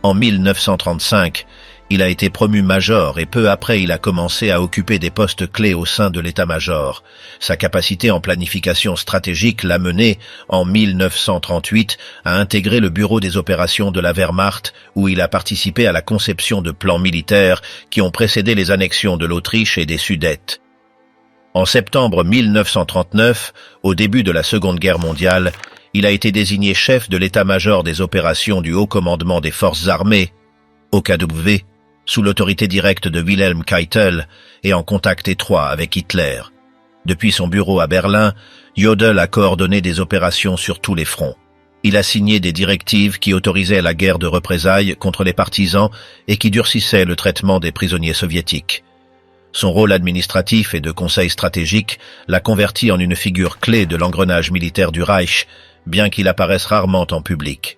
En 1935, il a été promu major et peu après il a commencé à occuper des postes clés au sein de l'état-major. Sa capacité en planification stratégique l'a mené, en 1938, à intégrer le bureau des opérations de la Wehrmacht, où il a participé à la conception de plans militaires qui ont précédé les annexions de l'Autriche et des Sudètes. En septembre 1939, au début de la Seconde Guerre mondiale, il a été désigné chef de l'état-major des opérations du Haut Commandement des Forces armées, OKW, sous l'autorité directe de Wilhelm Keitel et en contact étroit avec Hitler. Depuis son bureau à Berlin, Jodl a coordonné des opérations sur tous les fronts. Il a signé des directives qui autorisaient la guerre de représailles contre les partisans et qui durcissaient le traitement des prisonniers soviétiques. Son rôle administratif et de conseil stratégique l'a converti en une figure clé de l'engrenage militaire du Reich, bien qu'il apparaisse rarement en public.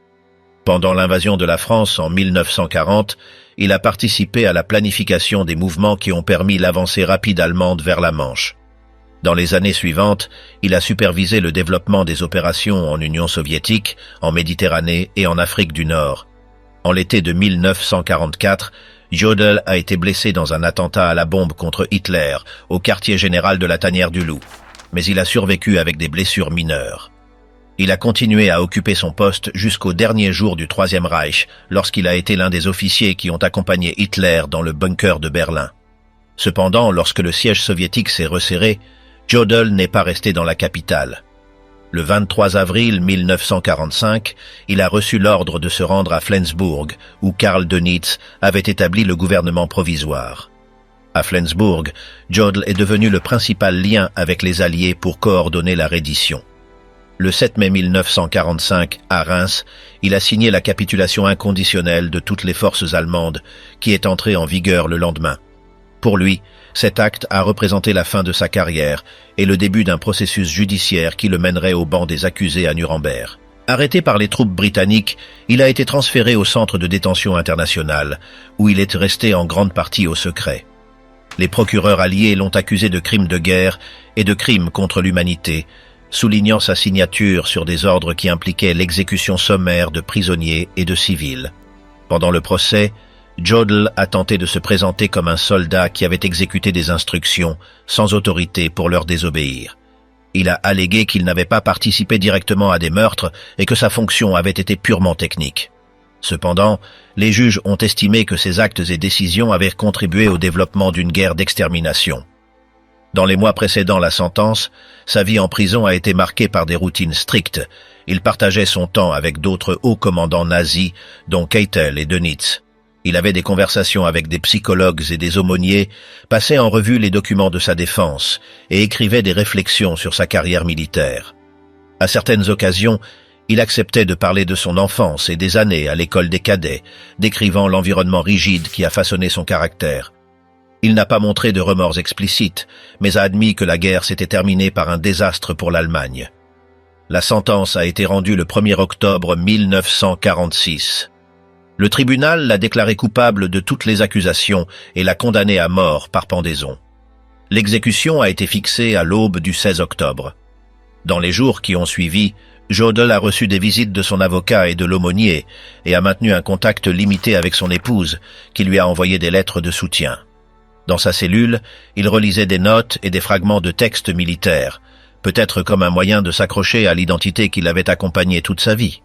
Pendant l'invasion de la France en 1940, il a participé à la planification des mouvements qui ont permis l'avancée rapide allemande vers la Manche. Dans les années suivantes, il a supervisé le développement des opérations en Union soviétique, en Méditerranée et en Afrique du Nord. En l'été de 1944, Jodl a été blessé dans un attentat à la bombe contre Hitler au quartier général de la Tanière du Loup, mais il a survécu avec des blessures mineures. Il a continué à occuper son poste jusqu'au dernier jour du Troisième Reich, lorsqu'il a été l'un des officiers qui ont accompagné Hitler dans le bunker de Berlin. Cependant, lorsque le siège soviétique s'est resserré, Jodl n'est pas resté dans la capitale. Le 23 avril 1945, il a reçu l'ordre de se rendre à Flensburg, où Karl Dönitz avait établi le gouvernement provisoire. À Flensburg, Jodl est devenu le principal lien avec les Alliés pour coordonner la reddition. Le 7 mai 1945, à Reims, il a signé la capitulation inconditionnelle de toutes les forces allemandes, qui est entrée en vigueur le lendemain. Pour lui, cet acte a représenté la fin de sa carrière et le début d'un processus judiciaire qui le mènerait au banc des accusés à Nuremberg. Arrêté par les troupes britanniques, il a été transféré au centre de détention international, où il est resté en grande partie au secret. Les procureurs alliés l'ont accusé de crimes de guerre et de crimes contre l'humanité, soulignant sa signature sur des ordres qui impliquaient l'exécution sommaire de prisonniers et de civils. Pendant le procès, Jodl a tenté de se présenter comme un soldat qui avait exécuté des instructions sans autorité pour leur désobéir. Il a allégué qu'il n'avait pas participé directement à des meurtres et que sa fonction avait été purement technique. Cependant, les juges ont estimé que ses actes et décisions avaient contribué au développement d'une guerre d'extermination. Dans les mois précédant la sentence, sa vie en prison a été marquée par des routines strictes. Il partageait son temps avec d'autres hauts commandants nazis, dont Keitel et Dönitz. Il avait des conversations avec des psychologues et des aumôniers, passait en revue les documents de sa défense et écrivait des réflexions sur sa carrière militaire. À certaines occasions, il acceptait de parler de son enfance et des années à l'école des cadets, décrivant l'environnement rigide qui a façonné son caractère. Il n'a pas montré de remords explicites, mais a admis que la guerre s'était terminée par un désastre pour l'Allemagne. La sentence a été rendue le 1er octobre 1946. Le tribunal l'a déclaré coupable de toutes les accusations et l'a condamné à mort par pendaison. L'exécution a été fixée à l'aube du 16 octobre. Dans les jours qui ont suivi, Jodl a reçu des visites de son avocat et de l'aumônier et a maintenu un contact limité avec son épouse, qui lui a envoyé des lettres de soutien. Dans sa cellule, il relisait des notes et des fragments de textes militaires, peut-être comme un moyen de s'accrocher à l'identité qui l'avait accompagné toute sa vie.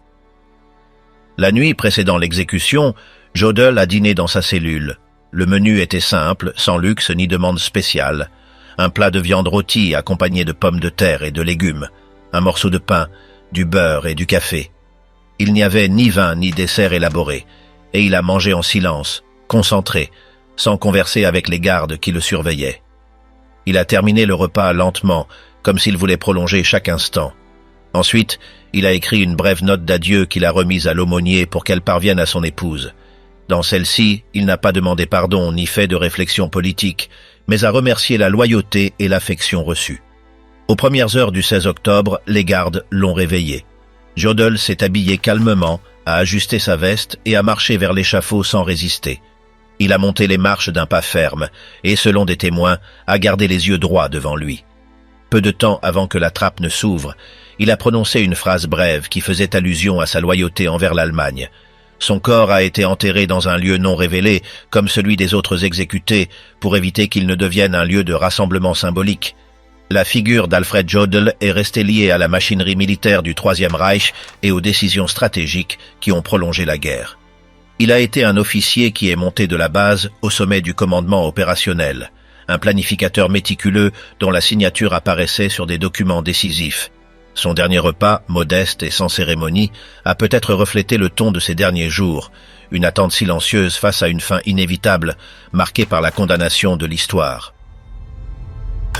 La nuit précédant l'exécution, Jodl a dîné dans sa cellule. Le menu était simple, sans luxe ni demande spéciale. Un plat de viande rôtie accompagné de pommes de terre et de légumes, un morceau de pain, du beurre et du café. Il n'y avait ni vin ni dessert élaboré, et il a mangé en silence, concentré, sans converser avec les gardes qui le surveillaient. Il a terminé le repas lentement, comme s'il voulait prolonger chaque instant. Ensuite, il a écrit une brève note d'adieu qu'il a remise à l'aumônier pour qu'elle parvienne à son épouse. Dans celle-ci, il n'a pas demandé pardon ni fait de réflexion politique, mais a remercié la loyauté et l'affection reçues. Aux premières heures du 16 octobre, les gardes l'ont réveillé. Jodl s'est habillé calmement, a ajusté sa veste et a marché vers l'échafaud sans résister. Il a monté les marches d'un pas ferme et, selon des témoins, a gardé les yeux droits devant lui. Peu de temps avant que la trappe ne s'ouvre, il a prononcé une phrase brève qui faisait allusion à sa loyauté envers l'Allemagne. Son corps a été enterré dans un lieu non révélé, comme celui des autres exécutés, pour éviter qu'il ne devienne un lieu de rassemblement symbolique. La figure d'Alfred Jodl est restée liée à la machinerie militaire du Troisième Reich et aux décisions stratégiques qui ont prolongé la guerre. Il a été un officier qui est monté de la base au sommet du commandement opérationnel, un planificateur méticuleux dont la signature apparaissait sur des documents décisifs. Son dernier repas, modeste et sans cérémonie, a peut-être reflété le ton de ces derniers jours, une attente silencieuse face à une fin inévitable, marquée par la condamnation de l'histoire.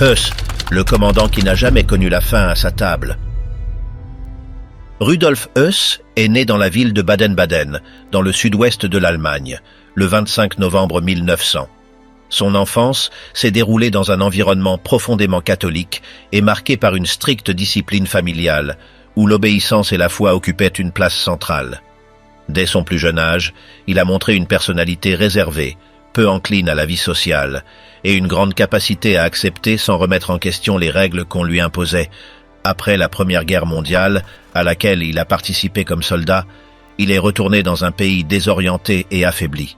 Heuss, le commandant qui n'a jamais connu la faim à sa table. Rudolf Heuss est né dans la ville de Baden-Baden, dans le sud-ouest de l'Allemagne, le 25 novembre 1900. Son enfance s'est déroulée dans un environnement profondément catholique et marqué par une stricte discipline familiale, où l'obéissance et la foi occupaient une place centrale. Dès son plus jeune âge, il a montré une personnalité réservée, peu encline à la vie sociale, et une grande capacité à accepter sans remettre en question les règles qu'on lui imposait. Après la Première Guerre mondiale, à laquelle il a participé comme soldat, Il est retourné dans un pays désorienté et affaibli.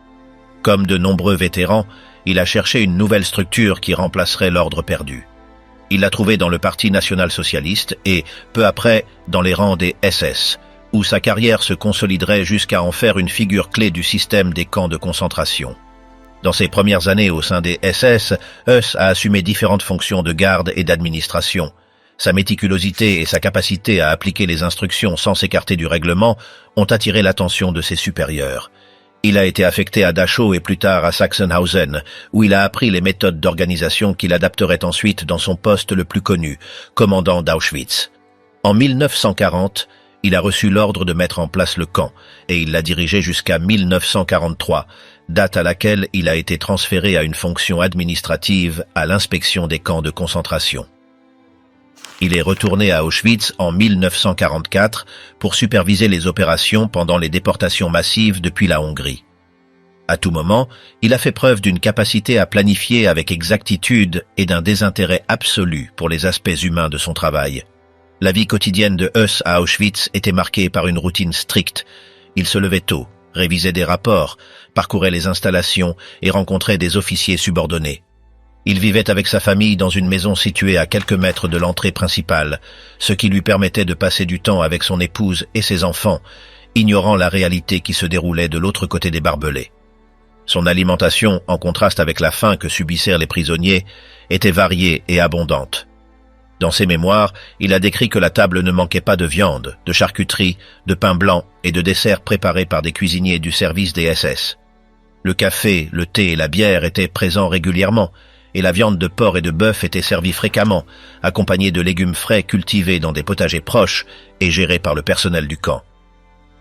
Comme de nombreux vétérans, il a cherché une nouvelle structure qui remplacerait l'ordre perdu. Il l'a trouvé dans le Parti national-socialiste et, peu après, dans les rangs des SS, où sa carrière se consoliderait jusqu'à en faire une figure clé du système des camps de concentration. Dans ses premières années au sein des SS, Höss a assumé différentes fonctions de garde et d'administration. Sa méticulosité et sa capacité à appliquer les instructions sans s'écarter du règlement ont attiré l'attention de ses supérieurs. Il a été affecté à Dachau et plus tard à Sachsenhausen, où il a appris les méthodes d'organisation qu'il adapterait ensuite dans son poste le plus connu, commandant d'Auschwitz. En 1940, il a reçu l'ordre de mettre en place le camp, et il l'a dirigé jusqu'à 1943, date à laquelle il a été transféré à une fonction administrative à l'inspection des camps de concentration. Il est retourné à Auschwitz en 1944 pour superviser les opérations pendant les déportations massives depuis la Hongrie. À tout moment, il a fait preuve d'une capacité à planifier avec exactitude et d'un désintérêt absolu pour les aspects humains de son travail. La vie quotidienne de Höss à Auschwitz était marquée par une routine stricte. Il se levait tôt, révisait des rapports, parcourait les installations et rencontrait des officiers subordonnés. Il vivait avec sa famille dans une maison située à quelques mètres de l'entrée principale, ce qui lui permettait de passer du temps avec son épouse et ses enfants, ignorant la réalité qui se déroulait de l'autre côté des barbelés. Son alimentation, en contraste avec la faim que subissaient les prisonniers, était variée et abondante. Dans ses mémoires, il a décrit que la table ne manquait pas de viande, de charcuterie, de pain blanc et de desserts préparés par des cuisiniers du service des SS. Le café, le thé et la bière étaient présents régulièrement, et la viande de porc et de bœuf était servie fréquemment, accompagnée de légumes frais cultivés dans des potagers proches et gérés par le personnel du camp.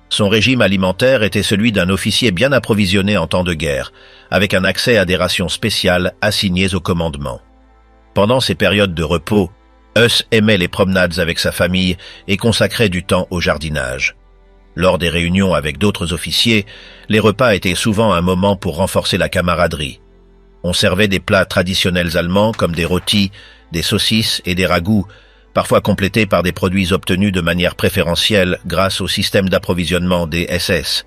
Son régime alimentaire était celui d'un officier bien approvisionné en temps de guerre, avec un accès à des rations spéciales assignées au commandement. Pendant ces périodes de repos, Höss aimait les promenades avec sa famille et consacrait du temps au jardinage. Lors des réunions avec d'autres officiers, les repas étaient souvent un moment pour renforcer la camaraderie. On servait des plats traditionnels allemands comme des rôtis, des saucisses et des ragoûts, parfois complétés par des produits obtenus de manière préférentielle grâce au système d'approvisionnement des SS.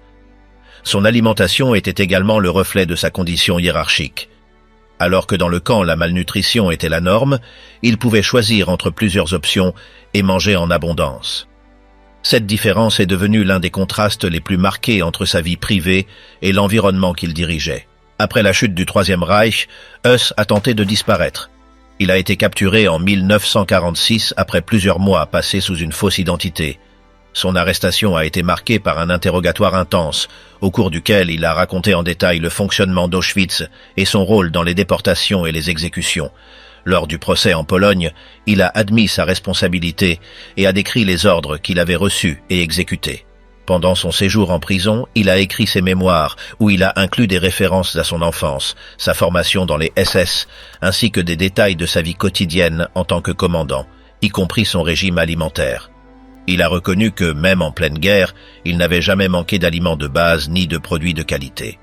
Son alimentation était également le reflet de sa condition hiérarchique. Alors que dans le camp la malnutrition était la norme, il pouvait choisir entre plusieurs options et manger en abondance. Cette différence est devenue l'un des contrastes les plus marqués entre sa vie privée et l'environnement qu'il dirigeait. Après la chute du Troisième Reich, Höss a tenté de disparaître. Il a été capturé en 1946 après plusieurs mois passés sous une fausse identité. Son arrestation a été marquée par un interrogatoire intense, au cours duquel il a raconté en détail le fonctionnement d'Auschwitz et son rôle dans les déportations et les exécutions. Lors du procès en Pologne, il a admis sa responsabilité et a décrit les ordres qu'il avait reçus et exécutés. Pendant son séjour en prison, il a écrit ses mémoires, où il a inclus des références à son enfance, sa formation dans les SS, ainsi que des détails de sa vie quotidienne en tant que commandant, y compris son régime alimentaire. Il a reconnu que, même en pleine guerre, il n'avait jamais manqué d'aliments de base ni de produits de qualité.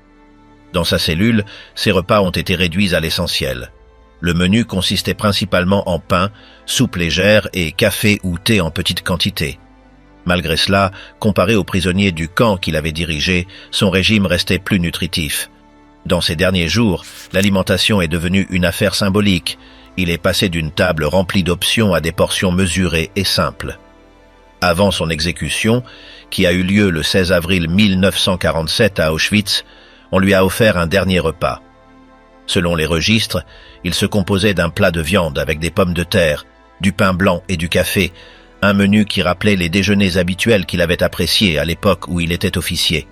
Dans sa cellule, ses repas ont été réduits à l'essentiel. Le menu consistait principalement en pain, soupe légère et café ou thé en petite quantité. Malgré cela, comparé aux prisonniers du camp qu'il avait dirigé, son régime restait plus nutritif. Dans ces derniers jours, l'alimentation est devenue une affaire symbolique. Il est passé d'une table remplie d'options à des portions mesurées et simples. Avant son exécution, qui a eu lieu le 16 avril 1947 à Auschwitz, on lui a offert un dernier repas. Selon les registres, il se composait d'un plat de viande avec des pommes de terre, du pain blanc et du café, un menu qui rappelait les déjeuners habituels qu'il avait appréciés à l'époque où il était officier.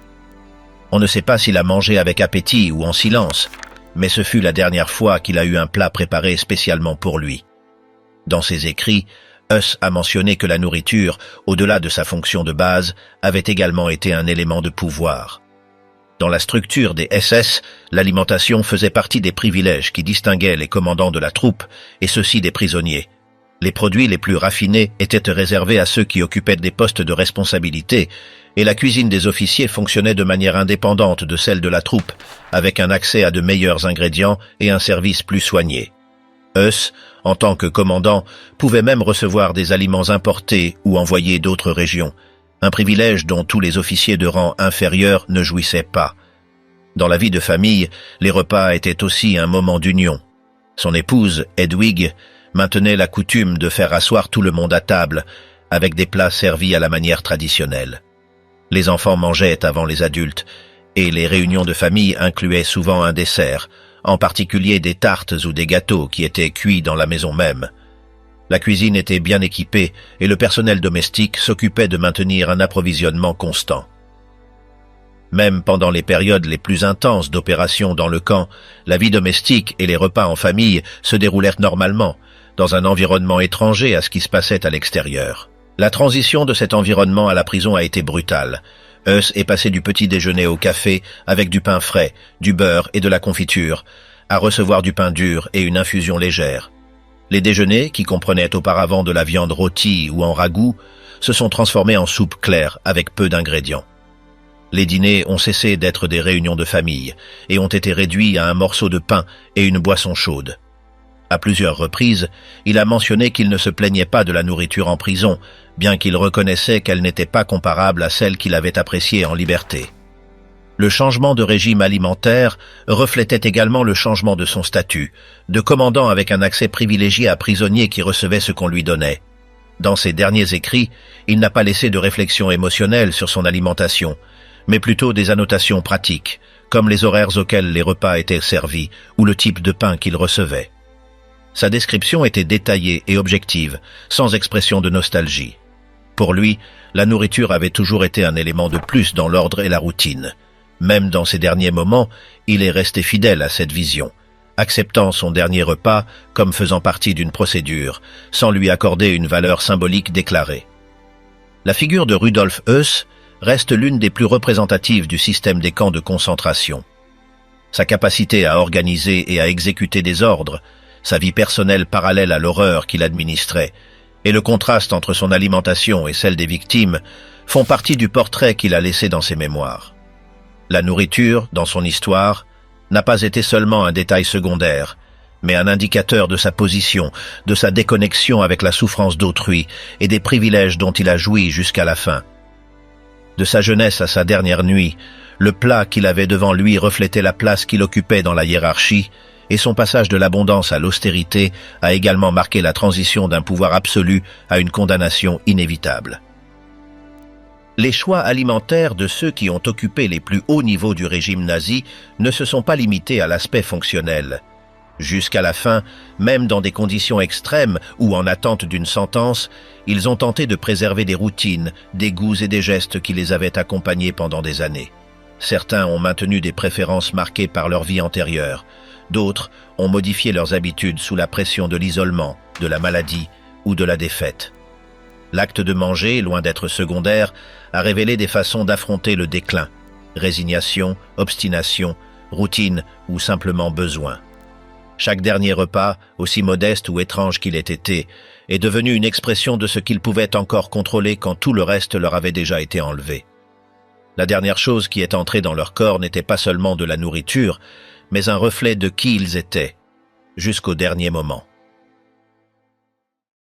On ne sait pas s'il a mangé avec appétit ou en silence, mais ce fut la dernière fois qu'il a eu un plat préparé spécialement pour lui. Dans ses écrits, Höss a mentionné que la nourriture, au-delà de sa fonction de base, avait également été un élément de pouvoir. Dans la structure des SS, l'alimentation faisait partie des privilèges qui distinguaient les commandants de la troupe et ceux-ci des prisonniers. Les produits les plus raffinés étaient réservés à ceux qui occupaient des postes de responsabilité, et la cuisine des officiers fonctionnait de manière indépendante de celle de la troupe, avec un accès à de meilleurs ingrédients et un service plus soigné. Höss, en tant que commandant, pouvait même recevoir des aliments importés ou envoyés d'autres régions, un privilège dont tous les officiers de rang inférieur ne jouissaient pas. Dans la vie de famille, les repas étaient aussi un moment d'union. Son épouse, Hedwig, maintenait la coutume de faire asseoir tout le monde à table, avec des plats servis à la manière traditionnelle. Les enfants mangeaient avant les adultes, et les réunions de famille incluaient souvent un dessert, en particulier des tartes ou des gâteaux qui étaient cuits dans la maison même. La cuisine était bien équipée et le personnel domestique s'occupait de maintenir un approvisionnement constant. Même pendant les périodes les plus intenses d'opérations dans le camp, la vie domestique et les repas en famille se déroulèrent normalement, dans un environnement étranger à ce qui se passait à l'extérieur. La transition de cet environnement à la prison a été brutale. Huss est passé du petit déjeuner au café avec du pain frais, du beurre et de la confiture, à recevoir du pain dur et une infusion légère. Les déjeuners, qui comprenaient auparavant de la viande rôtie ou en ragoût, se sont transformés en soupe claire avec peu d'ingrédients. Les dîners ont cessé d'être des réunions de famille et ont été réduits à un morceau de pain et une boisson chaude. À plusieurs reprises, il a mentionné qu'il ne se plaignait pas de la nourriture en prison, bien qu'il reconnaissait qu'elle n'était pas comparable à celle qu'il avait appréciée en liberté. Le changement de régime alimentaire reflétait également le changement de son statut, de commandant avec un accès privilégié à prisonniers qui recevaient ce qu'on lui donnait. Dans ses derniers écrits, il n'a pas laissé de réflexion émotionnelle sur son alimentation, mais plutôt des annotations pratiques, comme les horaires auxquels les repas étaient servis ou le type de pain qu'il recevait. Sa description était détaillée et objective, sans expression de nostalgie. Pour lui, la nourriture avait toujours été un élément de plus dans l'ordre et la routine. Même dans ses derniers moments, il est resté fidèle à cette vision, acceptant son dernier repas comme faisant partie d'une procédure, sans lui accorder une valeur symbolique déclarée. La figure de Rudolf Höss reste l'une des plus représentatives du système des camps de concentration. Sa capacité à organiser et à exécuter des ordres, sa vie personnelle parallèle à l'horreur qu'il administrait, et le contraste entre son alimentation et celle des victimes font partie du portrait qu'il a laissé dans ses mémoires. La nourriture, dans son histoire, n'a pas été seulement un détail secondaire, mais un indicateur de sa position, de sa déconnexion avec la souffrance d'autrui et des privilèges dont il a joui jusqu'à la fin. De sa jeunesse à sa dernière nuit, le plat qu'il avait devant lui reflétait la place qu'il occupait dans la hiérarchie, et son passage de l'abondance à l'austérité a également marqué la transition d'un pouvoir absolu à une condamnation inévitable. Les choix alimentaires de ceux qui ont occupé les plus hauts niveaux du régime nazi ne se sont pas limités à l'aspect fonctionnel. Jusqu'à la fin, même dans des conditions extrêmes ou en attente d'une sentence, ils ont tenté de préserver des routines, des goûts et des gestes qui les avaient accompagnés pendant des années. Certains ont maintenu des préférences marquées par leur vie antérieure. D'autres ont modifié leurs habitudes sous la pression de l'isolement, de la maladie ou de la défaite. L'acte de manger, loin d'être secondaire, a révélé des façons d'affronter le déclin. Résignation, obstination, routine ou simplement besoin. Chaque dernier repas, aussi modeste ou étrange qu'il ait été, est devenu une expression de ce qu'ils pouvaient encore contrôler quand tout le reste leur avait déjà été enlevé. La dernière chose qui est entrée dans leur corps n'était pas seulement de la nourriture, mais un reflet de qui ils étaient, jusqu'au dernier moment.